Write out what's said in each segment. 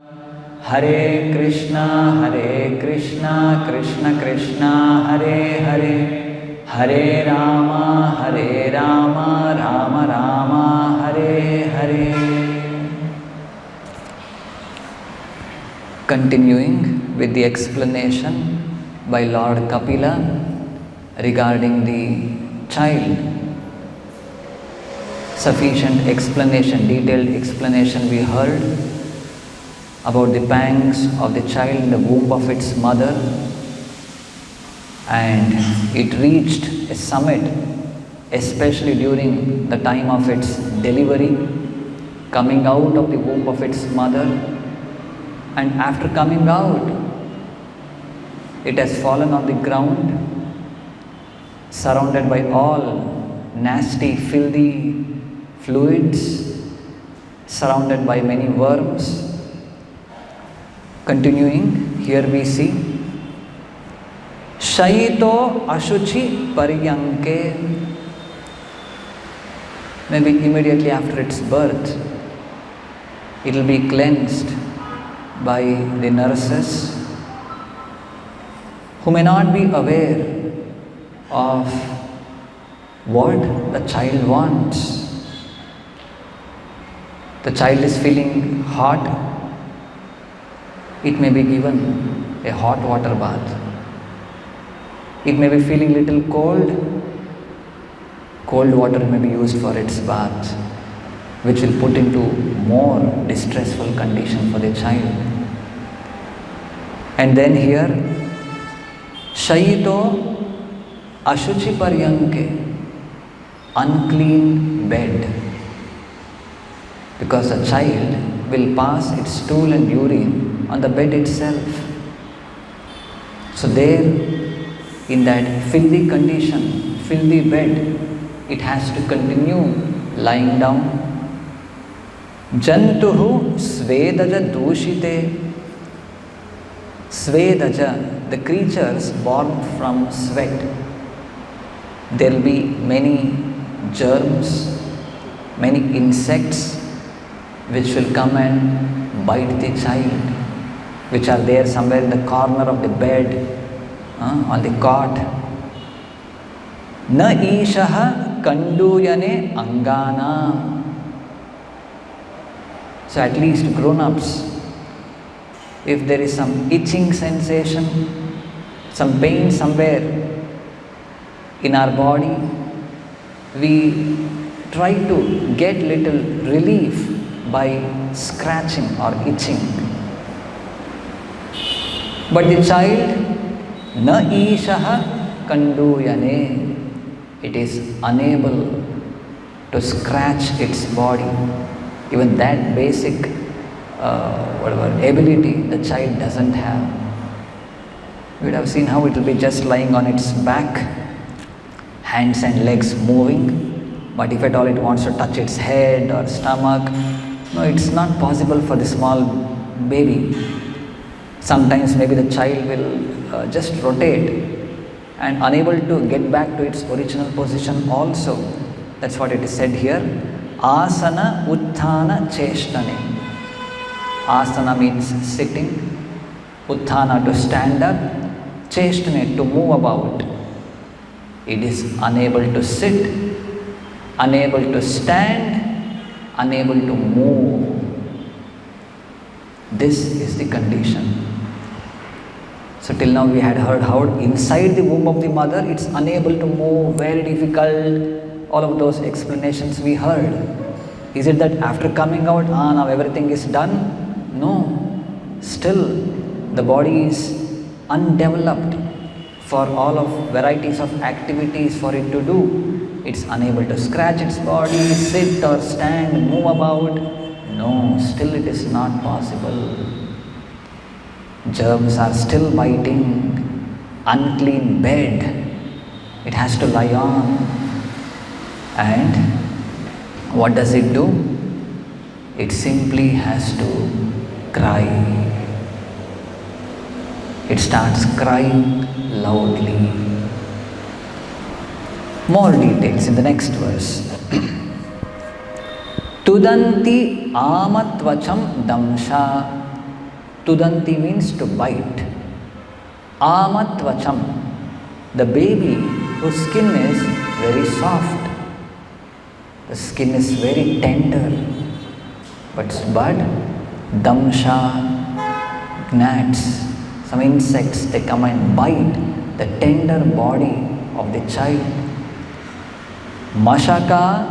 Hare Krishna, Krishna Krishna, Hare Hare, Hare Rama, Rama Rama, Hare Hare. Continuing with the explanation by Lord Kapila regarding the child. Sufficient explanation, detailed explanation we heard about the pangs of the child in the womb of its mother, and it reached a summit, especially during the time of its delivery, coming out of the womb of its mother, and after coming out, it has fallen on the ground, surrounded by all nasty, filthy fluids, surrounded by many worms. Continuing, here we see Shayito Ashuchi Paryanke. Maybe immediately after its birth, it will be cleansed by the nurses, who may not be aware of what the child wants. The child is feeling hot. It may be given a hot water bath. It may be feeling little cold. Cold water may be used for its bath, which will put into more distressful condition for the child. And then here, Shayito Ashuchi Paryanke, unclean bed. Because a child will pass its stool and urine on the bed itself. So there, in that filthy condition, filthy bed, it has to continue lying down. Jantuhu Svedaja Dushite. Svedaja, the creatures born from sweat. There will be many germs, many insects which will come and bite the child, which are there somewhere in the corner of the bed, on the cot. Na ishaha kanduyane angana. So at least grown-ups, if there is some itching sensation, some pain somewhere in our body, we try to get little relief by scratching or itching. But the child, na ishaha kanduyane, it is unable to scratch its body. Even that basic ability the child doesn't have. You would have seen how it will be just lying on its back, hands and legs moving, but if at all it wants to touch its head or stomach, no, it's not possible for the small baby. Sometimes maybe the child will just rotate and unable to get back to its original position also. That's what it is said here. Asana utthana cheshtane. Asana means sitting, utthana to stand up, cheshtane to move about. It is unable to sit, unable to stand, unable to move. This is the condition. So till now we had heard how inside the womb of the mother it's unable to move, very difficult, all of those explanations we heard. Is it that after coming out, now everything is done? No. Still the body is undeveloped for all of varieties of activities for it to do. It's unable to scratch its body, sit or stand, move about. No, still it is not possible. Germs are still biting. Unclean bed it has to lie on. And what does it do? It simply has to cry. It starts crying loudly. More details in the next verse. Tudanti amatvacham damsha Tudanti means to bite. Amatvacham, the baby whose skin is very soft. The skin is very tender. But damsha, gnats, some insects, they come and bite the tender body of the child. Mashaka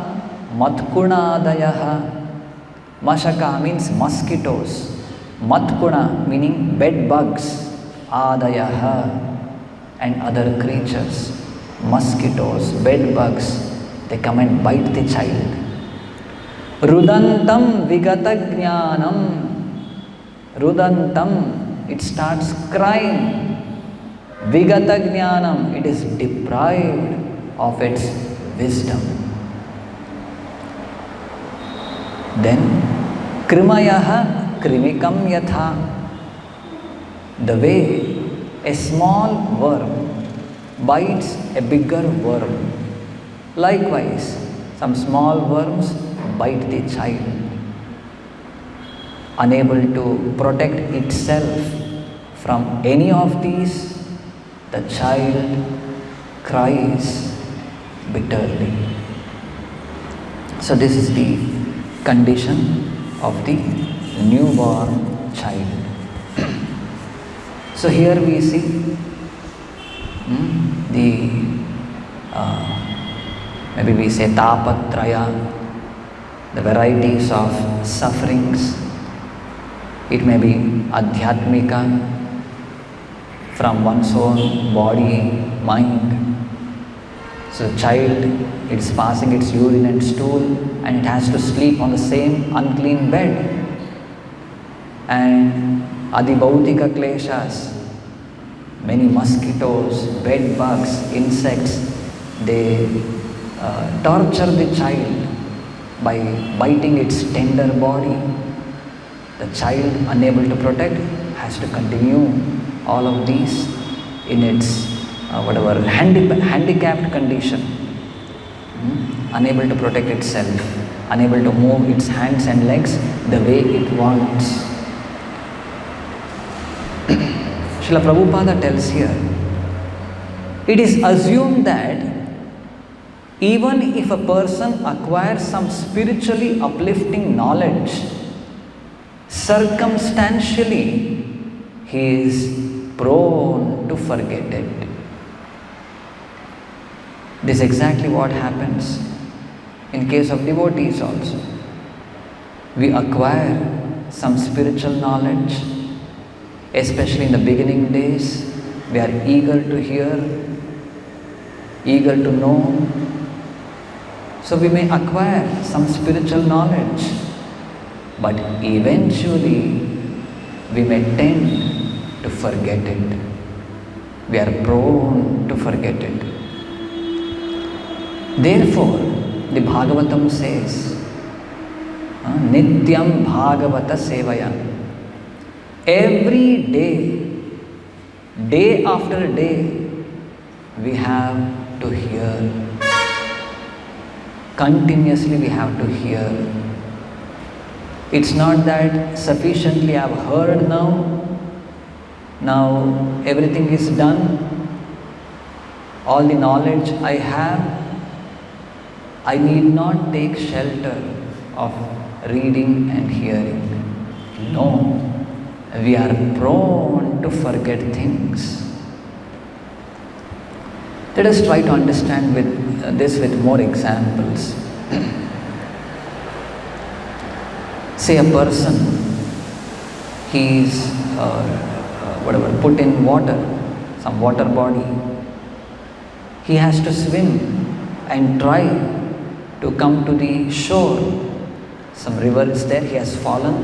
matkunadayaha. Mashaka means mosquitoes. Matkuna meaning bed bugs. Adayaha and other creatures. Mosquitoes, bed bugs, they come and bite the child. Rudantam vigata jnanam. Rudantam, it starts crying. Vigata jnanam, it is deprived of its wisdom. Then, krimayaha krimikam yatha. The way a small worm bites a bigger worm, likewise, some small worms bite the child. Unable to protect itself from any of these, the child cries bitterly. So this is the condition of the newborn child. So here we see maybe we say tapatraya, the varieties of sufferings. It may be adhyatmika, from one's own body, mind. So the child, it is passing its urine and stool and it has to sleep on the same unclean bed. And adibhautika kleshas, many mosquitoes, bed bugs, insects, they torture the child by biting its tender body. The child, unable to protect, has to continue all of these in its handicapped condition, unable to protect itself, unable to move its hands and legs the way it wants. Srila Prabhupada tells here, it is assumed that even if a person acquires some spiritually uplifting knowledge, circumstantially he is prone to forget it. This is exactly what happens in case of devotees also. We acquire some spiritual knowledge, especially in the beginning days. We are eager to hear, eager to know. So we may acquire some spiritual knowledge, but eventually we may tend to forget it. We are prone to forget it. Therefore, the Bhagavatam says, Nityam Bhagavata Sevaya. Every day, day after day, we have to hear. Continuously we have to hear. It's not that sufficiently I have heard now everything is done, all the knowledge I have, I need not take shelter of reading and hearing. No, we are prone to forget things. Let us try to understand this with more examples. Say a person, he is put in water, some water body. He has to swim and try to come to the shore. Some river is there, he has fallen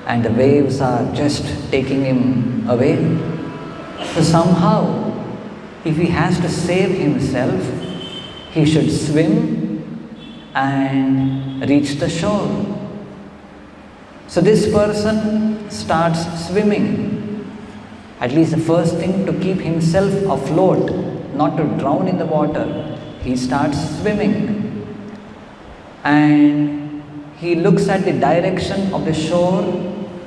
and the waves are just taking him away. So somehow, if he has to save himself, he should swim and reach the shore. So this person starts swimming. At least the first thing, to keep himself afloat, not to drown in the water, he starts swimming. And he looks at the direction of the shore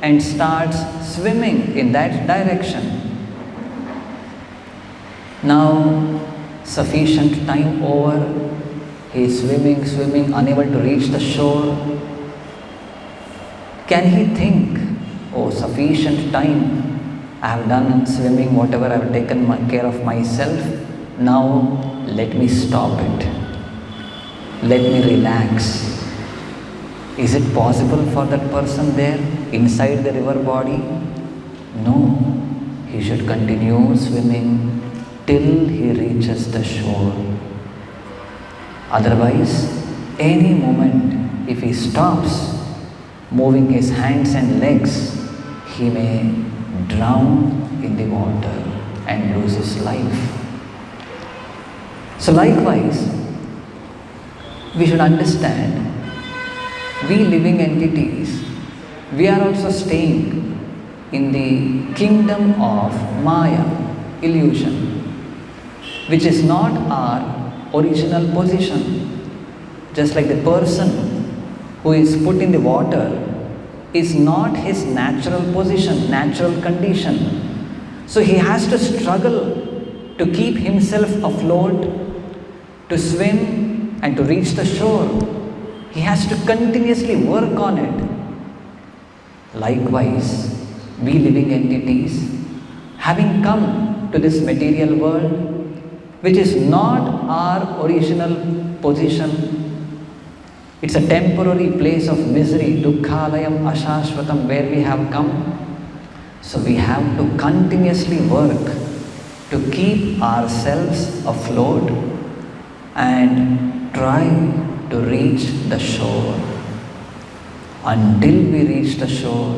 and starts swimming in that direction. Now, sufficient time over, he is swimming, unable to reach the shore. Can he think, oh, sufficient time, I have done swimming, whatever I have taken care of myself, now let me stop it. Let me relax. Is it possible for that person there, inside the river body? No, he should continue swimming till he reaches the shore. Otherwise, any moment, if he stops moving his hands and legs, he may drown in the water and lose his life. So likewise, we should understand, we living entities, we are also staying in the kingdom of Maya, illusion, which is not our original position. Just like the person who is put in the water is not his natural position, natural condition. So he has to struggle to keep himself afloat, to swim and to reach the shore. He has to continuously work on it. Likewise, we living entities, having come to this material world, which is not our original position. It's a temporary place of misery, dukkhalayam ashashvatam, where we have come. So we have to continuously work to keep ourselves afloat and try to reach the shore. Until we reach the shore,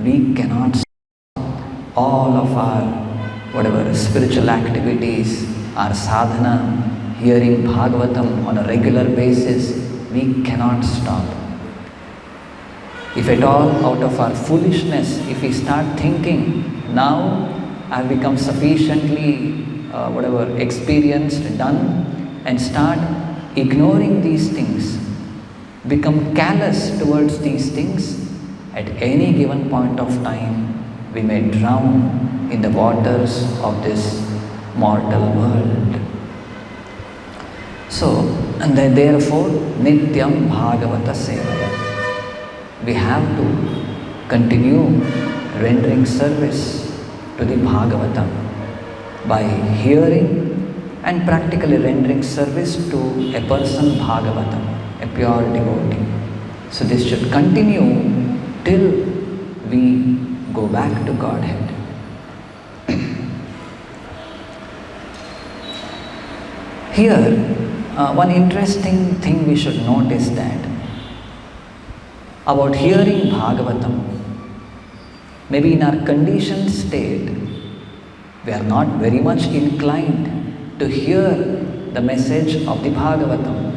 we cannot stop all of our spiritual activities, our sadhana, hearing Bhagavatam on a regular basis, we cannot stop. If at all out of our foolishness, if we start thinking, now I have become sufficiently experienced, done, and start ignoring these things, become callous towards these things, at any given point of time, we may drown in the waters of this mortal world. So, and therefore, Nityam Bhagavata Sevaya. We have to continue rendering service to the Bhagavatam by hearing and practically rendering service to a person Bhagavatam, a pure devotee. So this should continue till we go back to Godhead. Here, one interesting thing we should notice that about hearing Bhagavatam, maybe in our conditioned state, we are not very much inclined to hear the message of the Bhagavatam.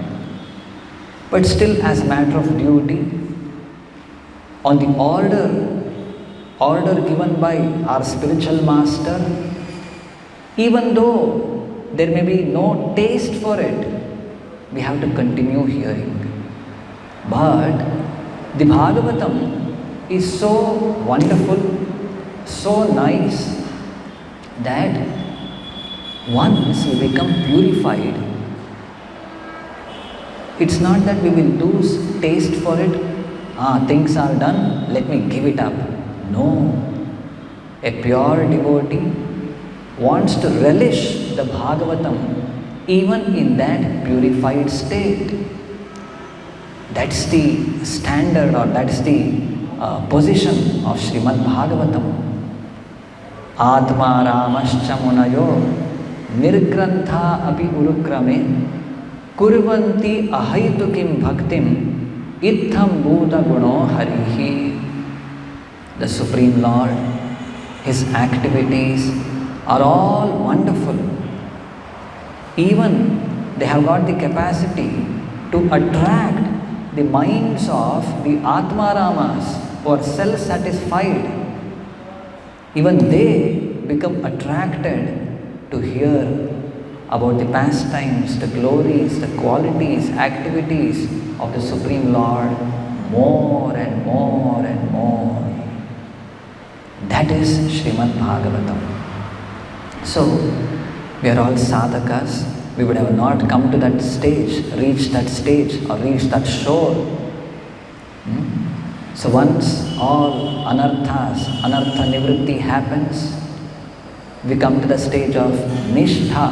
But still, as a matter of duty, on the order given by our spiritual master, even though there may be no taste for it, we have to continue hearing. But the Bhagavatam is so wonderful, so nice, that once we become purified, it's not that we will lose taste for it. Things are done, let me give it up. No. A pure devotee wants to relish the Bhagavatam even in that purified state. That's the standard, or that's the position of Srimad Bhagavatam. Atma Ramascha Munayo Nirgrantha api urukrame kurvanti ahaitukim bhaktim itham buddha guno harihi. The Supreme Lord, His activities are all wonderful. Even they have got the capacity to attract the minds of the Atmaramas who are self-satisfied. Even they become attracted to hear about the pastimes, the glories, the qualities, activities of the Supreme Lord more and more and more. That is Srimad Bhagavatam. So, we are all sadhakas. We would have not come to that stage, reached that stage, or reached that shore. So once all anarthas, anartha nivritti happens, we come to the stage of nishtha,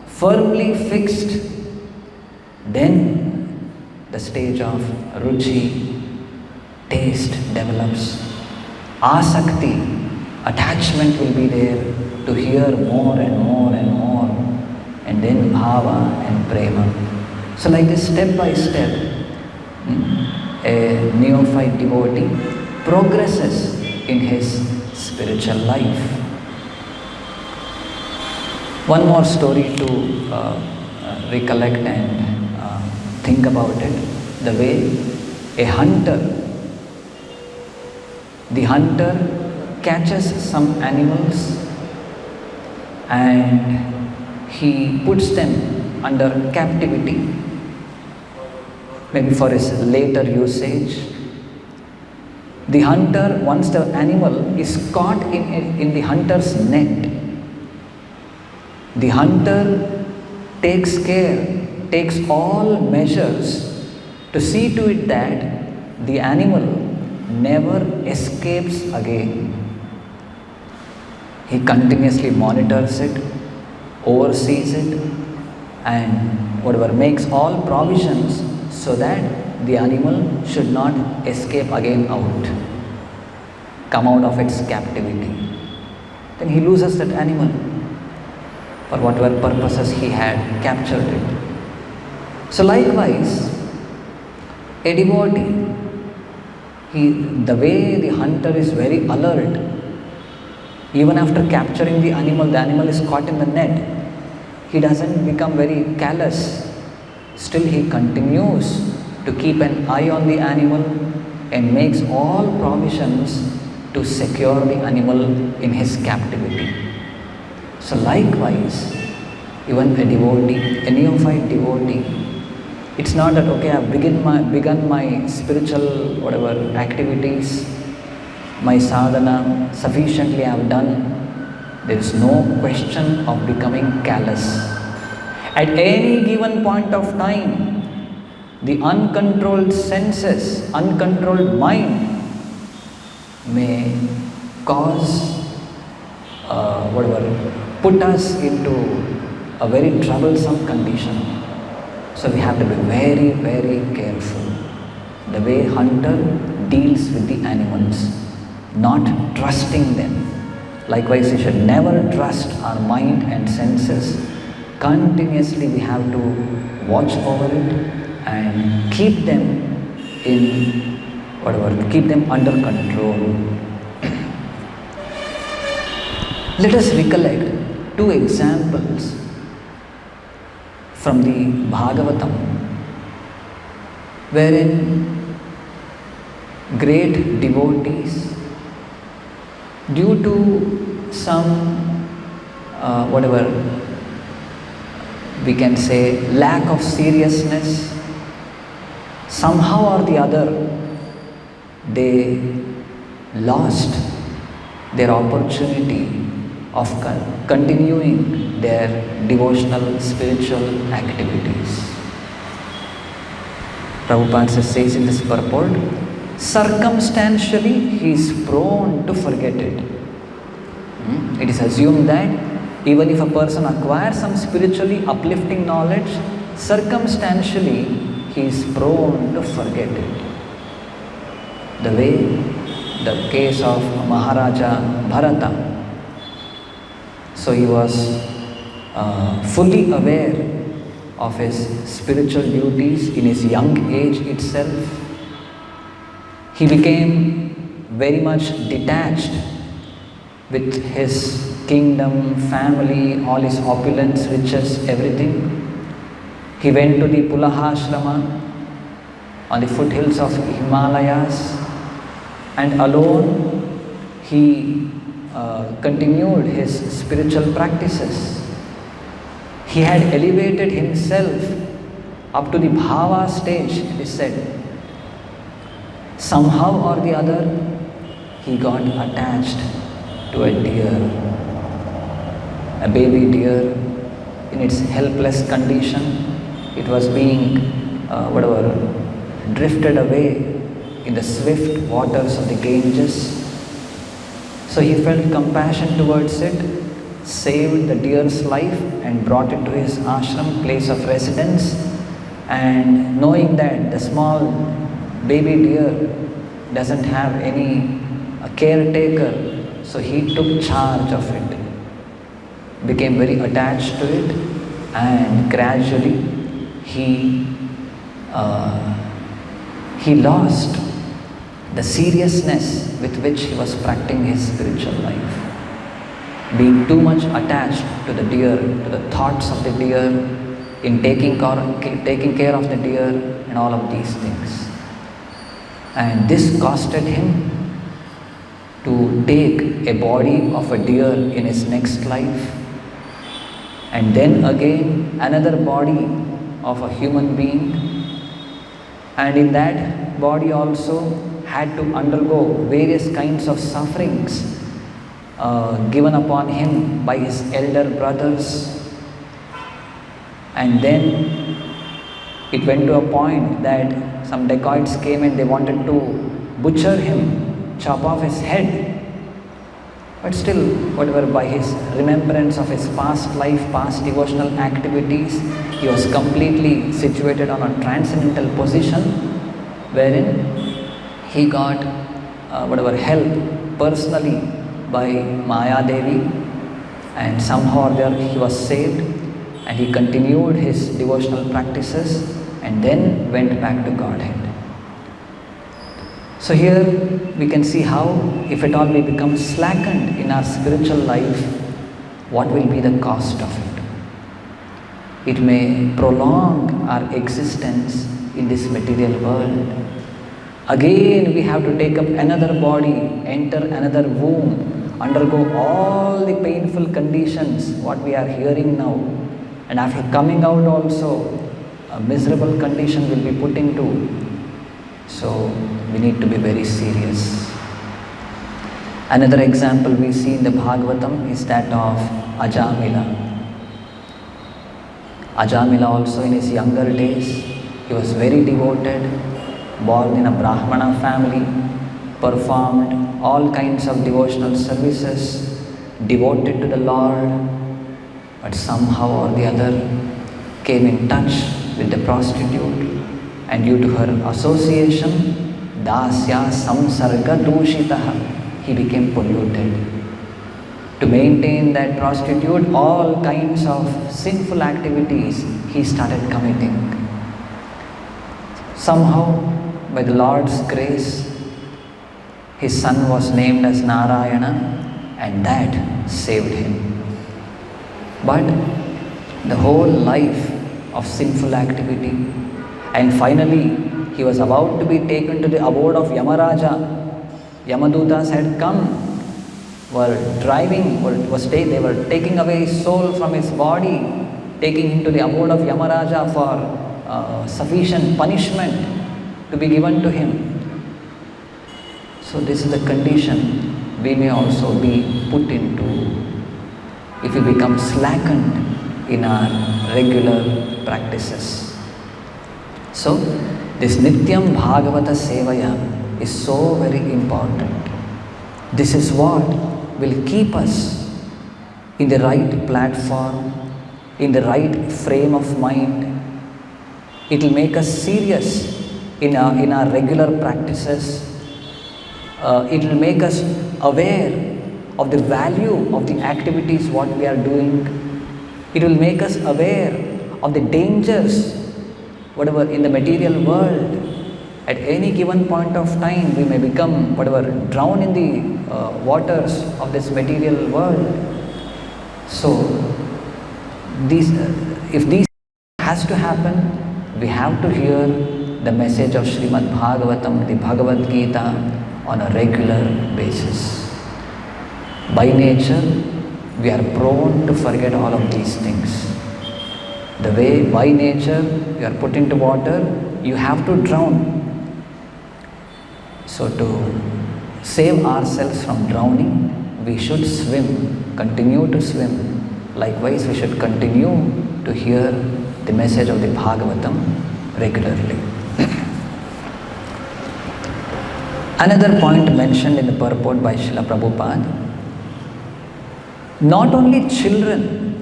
firmly fixed. Then the stage of ruchi, taste develops. Asakti, attachment will be there to hear more and more and more. And then bhava and prema. So like this, step by step, a neophyte devotee progresses in his spiritual life. One more story to recollect and think about it. The way a hunter, the hunter catches some animals and he puts them under captivity, maybe for his later usage. The hunter, once the animal is caught in the hunter's net, the hunter takes care, takes all measures to see to it that the animal never escapes again. He continuously monitors it, oversees it, and whatever, makes all provisions so that the animal should not escape again out, come out of its captivity. Then he loses that animal for whatever purposes he had captured it. So likewise, a devotee, the way the hunter is very alert, even after capturing the animal is caught in the net, he doesn't become very callous. Still he continues to keep an eye on the animal and makes all provisions to secure the animal in his captivity. So likewise, even a devotee, a neophyte devotee, it's not that, okay, I've begun my spiritual activities, my sadhana, sufficiently I have done. There is no question of becoming callous. At any given point of time, the uncontrolled senses, uncontrolled mind may cause, put us into a very troublesome condition. So we have to be very, very careful. The way hunter deals with the animals, not trusting them. Likewise, we should never trust our mind and senses. Continuously we have to watch over it and keep them keep them under control. Let us recollect two examples from the Bhagavatam, wherein great devotees, due to some we can say lack of seriousness, somehow or the other they lost their opportunity of continuing their devotional spiritual activities. Prabhupada says in this purport, circumstantially he is prone to forget it. It is assumed that even if a person acquires some spiritually uplifting knowledge, circumstantially he is prone to forget it. The way the case of Maharaja Bharata, so he was fully aware of his spiritual duties in his young age itself. He became very much detached with his kingdom, family, all his opulence, riches, everything. He went to the Pulahashrama on the foothills of Himalayas, and alone he continued his spiritual practices. He had elevated himself up to the bhava stage, it is said. Somehow or the other, he got attached to a deer, a baby deer in its helpless condition. It was being drifted away in the swift waters of the Ganges. So he felt compassion towards it, saved the deer's life and brought it to his ashram, place of residence. And knowing that the small baby deer doesn't have any caretaker, so he took charge of it, became very attached to it, and gradually he lost the seriousness with which he was practicing his spiritual life. Being too much attached to the deer, to the thoughts of the deer, in taking care of the deer and all of these things. And this costed him to take a body of a deer in his next life, and then again another body of a human being, and in that body also had to undergo various kinds of sufferings given upon him by his elder brothers. And then it went to a point that some dacoits came and they wanted to butcher him, chop off his head. But still, by his remembrance of his past life, past devotional activities, he was completely situated on a transcendental position wherein he got help personally by Maya Devi, and somehow or the other he was saved, and he continued his devotional practices and then went back to Godhead. So here we can see how, if at all we become slackened in our spiritual life, what will be the cost of it? It may prolong our existence in this material world. Again we have to take up another body, enter another womb, undergo all the painful conditions what we are hearing now, and after coming out also a miserable condition will be put into. So we need to be very serious. Another example we see in the Bhagavatam is that of Ajamila. Ajamila also in his younger days, he was very devoted, born in a Brahmana family, performed all kinds of devotional services, devoted to the Lord, but somehow or the other came in touch with the prostitute, and due to her association, dasya samsarga dushitaha, he became polluted. To maintain that prostitute, all kinds of sinful activities he started committing. Somehow, by the Lord's grace, his son was named as Narayana, and that saved him. But the whole life of sinful activity, and finally he was about to be taken to the abode of Yamaraja. Yamadutas had come, they were taking away his soul from his body, taking him to the abode of Yamaraja for sufficient punishment to be given to him. So this is the condition we may also be put into if we become slackened in our regular practices. So this Nityam Bhagavata Sevaya is so very important. This is what will keep us in the right platform, in the right frame of mind. It will make us serious in our regular practices. It will make us aware of the value of the activities what we are doing. It will make us aware of the dangers whatever in the material world. At any given point of time we may become drown in the waters of this material world. So if these has to happen, we have to hear the message of Srimad Bhagavatam, the Bhagavad Gita, on a regular basis. By nature, we are prone to forget all of these things. The way by nature you are put into water, you have to drown. So to save ourselves from drowning, we should swim, continue to swim. Likewise, we should continue to hear the message of the Bhagavatam regularly. Another point mentioned in the purport by Srila Prabhupada, not only children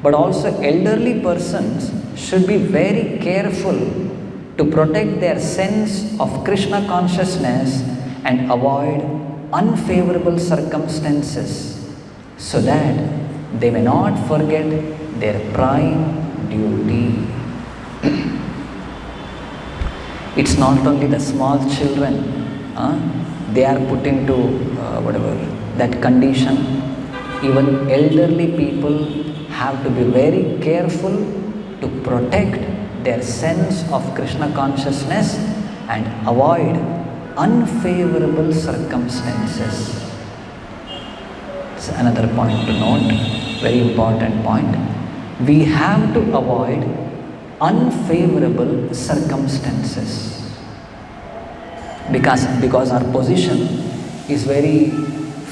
but also elderly persons should be very careful to protect their sense of Krishna consciousness and avoid unfavorable circumstances so that they may not forget their prime duty. It's not only the small children, they are put into that condition. Even elderly people have to be very careful to protect their sense of Krishna consciousness and avoid unfavorable circumstances. It's another point to note, very important point. We have to avoid unfavorable circumstances because our position is very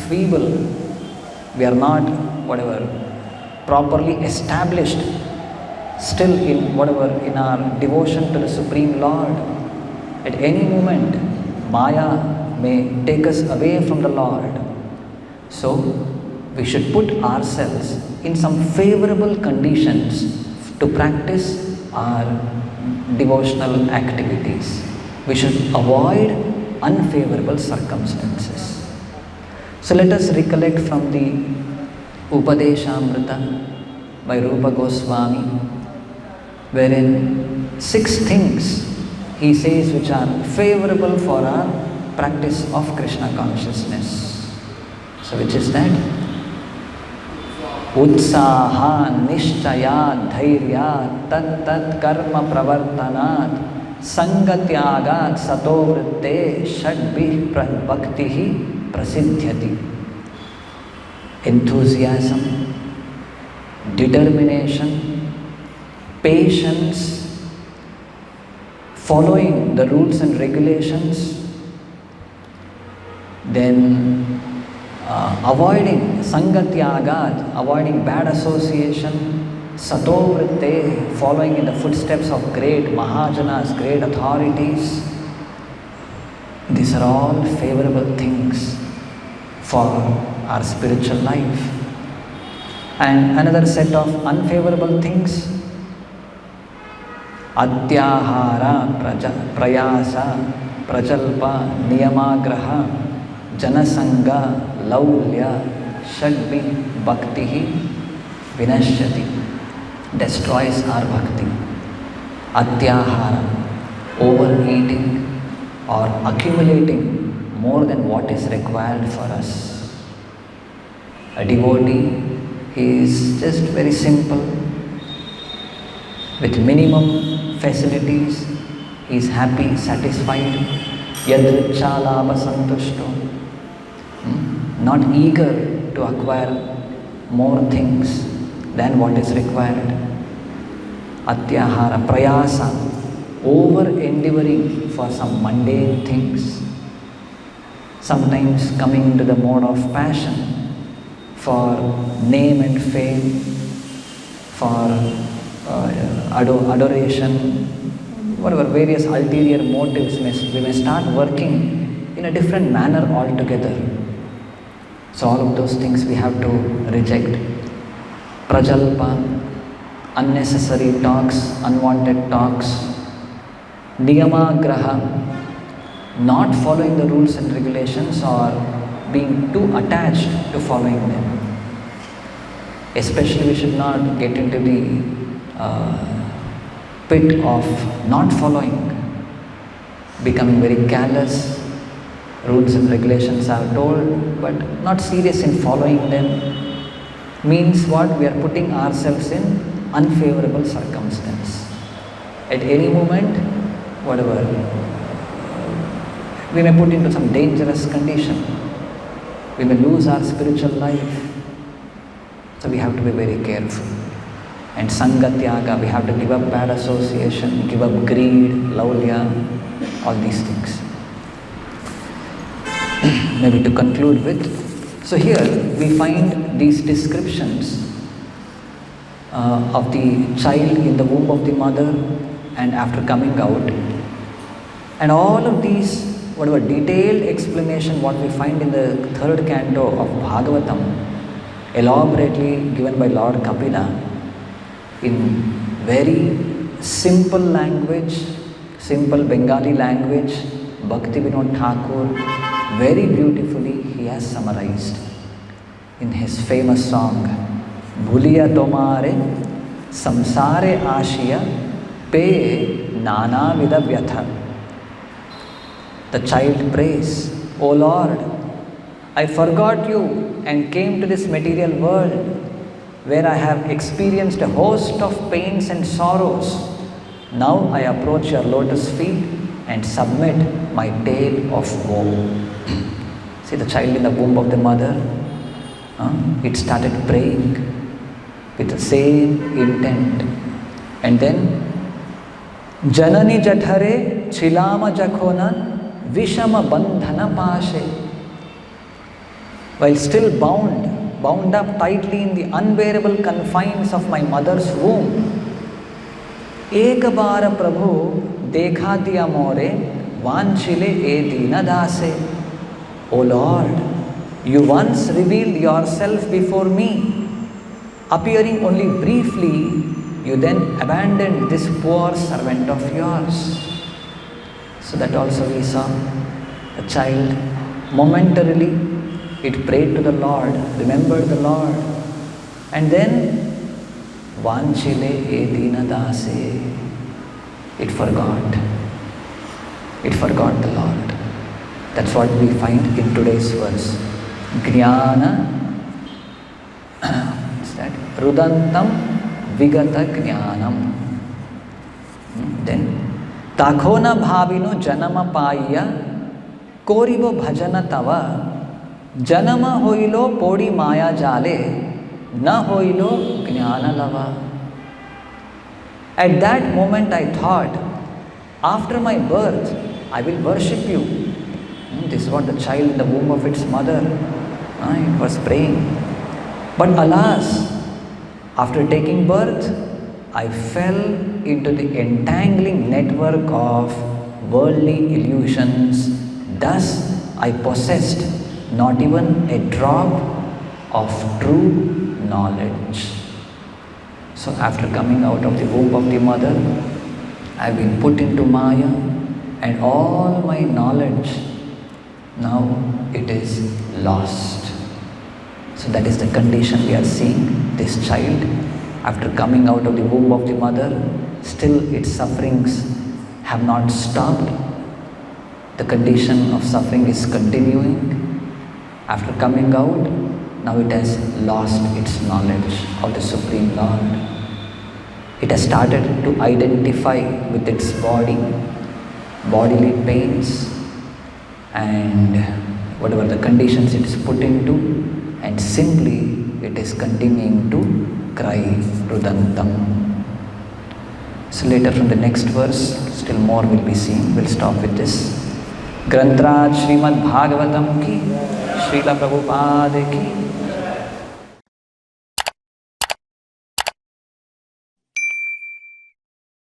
feeble. We are not properly established still in our devotion to the Supreme Lord. At any moment, Maya may take us away from the Lord. So, we should put ourselves in some favorable conditions to practice our devotional activities. We should avoid unfavorable circumstances. So let us recollect from the Upadeshamrita by Rupa Goswami, wherein 6 things he says which are favorable for our practice of Krishna consciousness. So which is that? Utsaha, Nishchaya, Dhairya, Tat Karma Pravartanat, Sangatyagat, Satovritte, Shadbhi Bhaktihi Prasiddhyati. Enthusiasm, determination, patience, following the rules and regulations, then avoiding sangatyagat, avoiding bad association, satovritte, following in the footsteps of great Mahajanas, great authorities. These are all favorable things for our spiritual life. And another set of unfavorable things, atyahara, prayasa, prajalpa, niyamagraha, janasanga, laulya, shadbi, bhaktihi, vinashyati, destroys our bhakti. Atyahara, overeating or accumulating more than what is required for us. A devotee, he is just very simple, with minimum facilities, he is happy, satisfied, yadricha labha santushto, not eager to acquire more things than what is required. Atyahara, prayasa, over endeavoring for some mundane things, sometimes coming to the mode of passion for name and fame, for adoration, various ulterior motives, we may start working in a different manner altogether. So all of those things we have to reject. Prajalpa, unnecessary talks, unwanted talks. Niyamagraha, not following the rules and regulations or being too attached to following them. Especially we should not get into the pit of not following, becoming very callous. Rules and regulations are told, but not serious in following them. Means what? We are putting ourselves in unfavorable circumstance. At any moment, we may put into some dangerous condition. We may lose our spiritual life. So we have to be very careful. And sangatyaga, we have to give up bad association, give up greed, laulya, all these things. maybe to conclude with. So here we find these descriptions of the child in the womb of the mother and after coming out. And all of these, whatever detailed explanation what we find in the third canto of Bhagavatam, elaborately given by Lord Kapila in very simple language, simple Bengali language, Bhakti Vinod Thakur, very beautifully he has summarized in his famous song, Bhuliya Tomare Samsare Ashiya Pe Nana Vida Vyatha. The child prays, O Lord, I forgot you and came to this material world where I have experienced a host of pains and sorrows. Now I approach your lotus feet and submit my tale of woe. See the child in the womb of the mother, it started praying with the same intent. And then, Janani Jathare Chilama Jakhona Vishama Bandhana Pashe. While still bound up tightly in the unbearable confines of my mother's womb, Ekabara Prabhu Dekha diya more Vanchile e Dina Dase. O Lord, you once revealed yourself before me. Appearing only briefly, you then abandoned this poor servant of yours. So that also we saw a child momentarily it prayed to the Lord, remembered the Lord, and then Vanchile e Dina Dase, it forgot the Lord. That's what we find in today's verse. Jnana, what's that? Rudantam Vigata Jnanam. Then Takhona Bhavino Janama Paya Koribo Bhajana Tava Janama Hoilo Podi Maya Jale Na Hoilo Jnana Lava. At that moment I thought, after my birth, I will worship you. This is what the child in the womb of its mother, it was praying. But alas, after taking birth, I fell into the entangling network of worldly illusions. Thus, I possessed not even a drop of true knowledge. So after coming out of the womb of the mother, I have been put into Maya, and all my knowledge, now it is lost. So that is the condition we are seeing. This child, after coming out of the womb of the mother, still its sufferings have not stopped. The condition of suffering is continuing. After coming out, now it has lost its knowledge of the Supreme Lord. It has started to identify with its body, bodily pains, and whatever the conditions it is put into, and simply it is continuing to cry Rudantam. So later from the next verse, still more will be seen. We'll stop with this. Grantraj Srimad Bhagavatam ki, Srila Prabhupada ki.